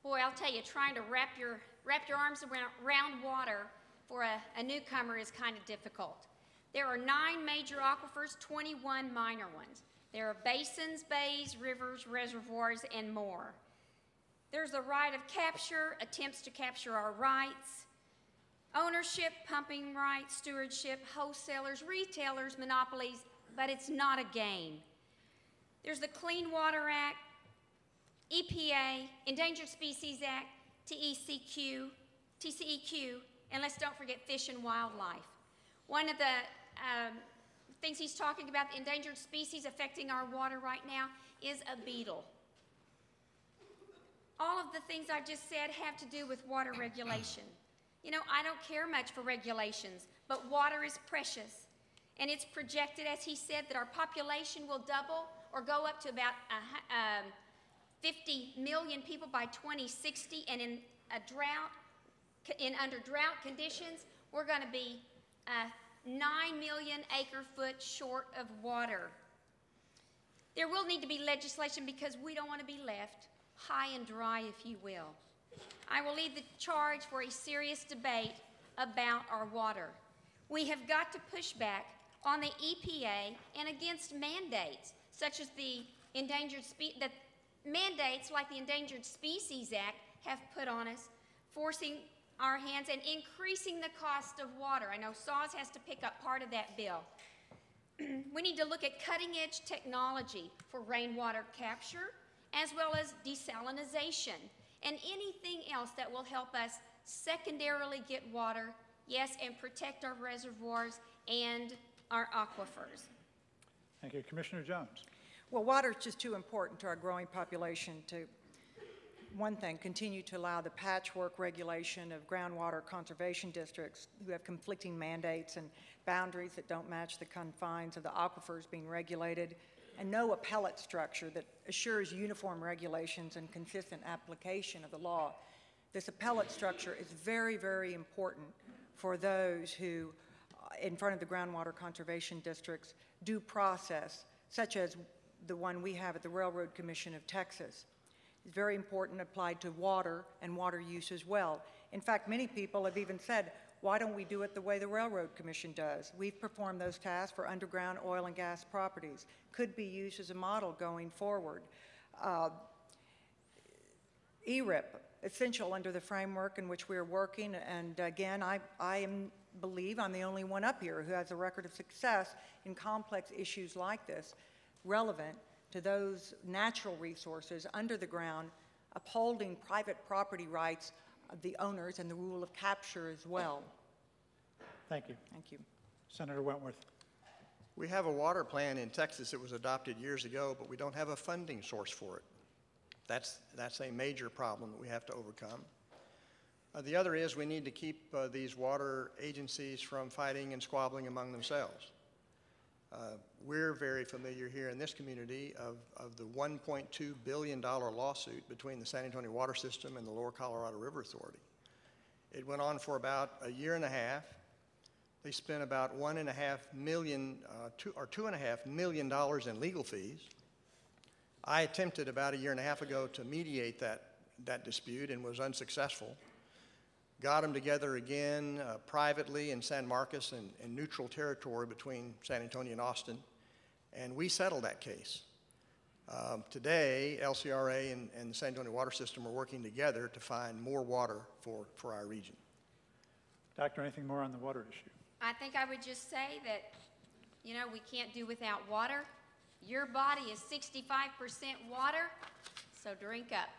Boy, I'll tell you, trying to wrap your arms around water for a newcomer is kind of difficult. There are 9 major aquifers, 21 minor ones. There are basins, bays, rivers, reservoirs, and more. There's the right of capture, attempts to capture our rights, ownership, pumping rights, stewardship, wholesalers, retailers, monopolies, but it's not a game. There's the Clean Water Act, EPA, Endangered Species Act, TCEQ, and let's don't forget Fish and Wildlife. One of the things he's talking about, the endangered species affecting our water right now, is a beetle. All of the things I just said have to do with water regulation. You know, I don't care much for regulations, but water is precious. And it's projected, as he said, that our population will double or go up to about 50 million people by 2060. And in a drought, under drought conditions, we're going to be 9 million acre-foot short of water. There will need to be legislation because we don't want to be left high and dry, if you will. I will lead the charge for a serious debate about our water. We have got to push back on the EPA and against mandates, such as the mandates like the Endangered Species Act have put on us, forcing our hands and increasing the cost of water. I know SAWS has to pick up part of that bill. We need to look at cutting-edge technology for rainwater capture, as well as desalinization, and anything else that will help us secondarily get water, yes, and protect our reservoirs and our aquifers. Thank you. Commissioner Jones. Well, water is just too important to our growing population to, one thing, continue to allow the patchwork regulation of groundwater conservation districts who have conflicting mandates and boundaries that don't match the confines of the aquifers being regulated, and no appellate structure that assures uniform regulations and consistent application of the law. This appellate structure is very, very important for those who, in front of the groundwater conservation districts, due process, such as the one we have at the Railroad Commission of Texas. It's very important, applied to water and water use as well. In fact, many people have even said, why don't we do it the way the Railroad Commission does? We've performed those tasks for underground oil and gas properties. Could be used as a model going forward. ERIP, essential under the framework in which we're working, and again, I believe I'm the only one up here who has a record of success in complex issues like this, relevant to those natural resources under the ground, upholding private property rights of the owners and the rule of capture as well. Thank you. Thank you. Senator Wentworth. We have a water plan in Texas that was adopted years ago, but we don't have a funding source for it. That's a major problem that we have to overcome. The other is we need to keep these water agencies from fighting and squabbling among themselves. We're very familiar here in this community of the $1.2 billion lawsuit between the San Antonio Water System and the Lower Colorado River Authority. It went on for about a year and a half. They spent about $2.5 million in legal fees. I attempted about a year and a half ago to mediate that dispute and was unsuccessful. Got them together again privately in San Marcos in neutral territory between San Antonio and Austin, and we settled that case. Today, LCRA and the San Antonio Water System are working together to find more water for our region. Doctor, anything more on the water issue? I think I would just say that, you know, we can't do without water. Your body is 65% water, so drink up.